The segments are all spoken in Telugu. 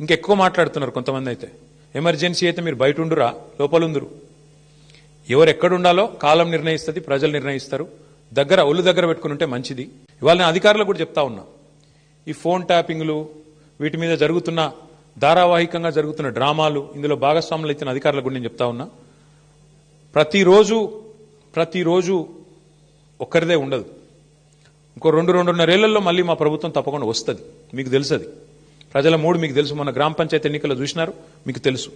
ఇంకెక్కువ మాట్లాడుతున్నారు కొంతమంది. అయితే ఎమర్జెన్సీ అయితే మీరు బయట ఉండురా, లోపల ఉందురు. ఎవరు ఎక్కడుండాలో కాలం నిర్ణయిస్తుంది, ప్రజలు నిర్ణయిస్తారు. ఒళ్ళు దగ్గర పెట్టుకుని ఉంటే మంచిది. ఇవాళ నేను అధికారులకు కూడా చెప్తా ఉన్నా, ఈ ఫోన్ ట్యాపింగ్లు, వీటి మీద జరుగుతున్న ధారావాహికంగా జరుగుతున్న డ్రామాలు, ఇందులో భాగస్వాములు అయితే అధికారులకు కూడా నేను చెప్తా ఉన్నా, ప్రతిరోజు ఒక్కరిదే ఉండదు. ఇంకో 2-2.5 ఏళ్లలో మళ్ళీ మా ప్రభుత్వం తప్పకుండా వస్తుంది. మీకు తెలుసు, అది ప్రజల మూడు మీకు తెలుసు. మొన్న గ్రామ పంచాయతీ ఎన్నికల్లో చూసినారు, మీకు తెలుసు.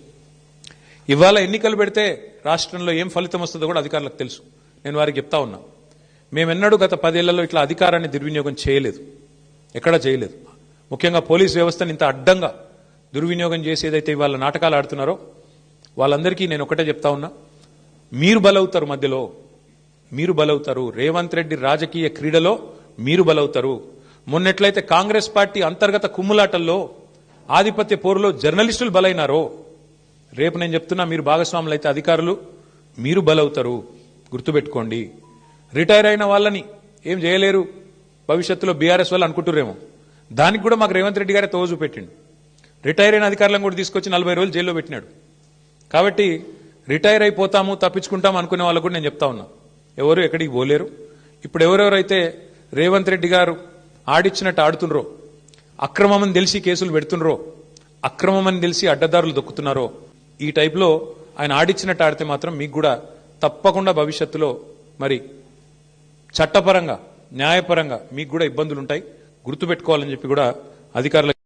ఇవాళ ఎన్నికలు పెడితే రాష్ట్రంలో ఏం ఫలితం వస్తుందో కూడా అధికారులకు తెలుసు. నేను వారికి చెప్తా ఉన్నా, మేమెన్నడూ గత 10 ఏళ్లలో ఇట్లా అధికారాన్ని దుర్వినియోగం చేయలేదు, ఎక్కడా చేయలేదు. ముఖ్యంగా పోలీస్ వ్యవస్థను ఇంత అడ్డంగా దుర్వినియోగం చేసి ఏదైతే ఇవాళ నాటకాలు ఆడుతున్నారో వాళ్ళందరికీ నేను ఒకటే చెప్తా ఉన్నా, మీరు బలవుతారు, మధ్యలో మీరు బలవుతారు. రేవంత్ రెడ్డి రాజకీయ క్రీడలో మీరు బలవుతారు. మొన్నెట్లయితే కాంగ్రెస్ పార్టీ అంతర్గత కుమ్ములాటల్లో, ఆధిపత్య పోరులో జర్నలిస్టులు బలైనారో, రేపు నేను చెప్తున్నా, మీరు భాగస్వాములు అయితే అధికారులు మీరు బలవుతారు. గుర్తుపెట్టుకోండి. రిటైర్ అయిన వాళ్ళని ఏం చేయలేరు భవిష్యత్తులో బీఆర్ఎస్ వాళ్ళు అనుకుంటురేమో, దానికి కూడా మాకు రేవంత్ రెడ్డి గారే తోజు పెట్టిండు. రిటైర్ అయిన అధికారులను కూడా తీసుకొచ్చి 40 రోజులు జైల్లో పెట్టినాడు. కాబట్టి రిటైర్ అయిపోతాము, తప్పించుకుంటాము అనుకునే వాళ్ళకు కూడా నేను చెప్తా ఉన్నా, ఎవరు ఎక్కడికి పోలేరు. ఇప్పుడు ఎవరెవరైతే రేవంత్ రెడ్డి గారు ఆడిచ్చినట్టు ఆడుతుండ్రో, అక్రమమని తెలిసి కేసులు పెడుతుండ్రో, అక్రమమని తెలిసి అడ్డదారులు దొక్కుతున్నారో, ఈ టైప్లో ఆయన ఆడిచ్చినట్టు ఆడితే మాత్రం మీకు కూడా తప్పకుండా భవిష్యత్తులో మరి చట్టపరంగా, న్యాయపరంగా మీకు కూడా ఇబ్బందులు ఉంటాయి. గుర్తుపెట్టుకోవాలని చెప్పి కూడా అధికారులు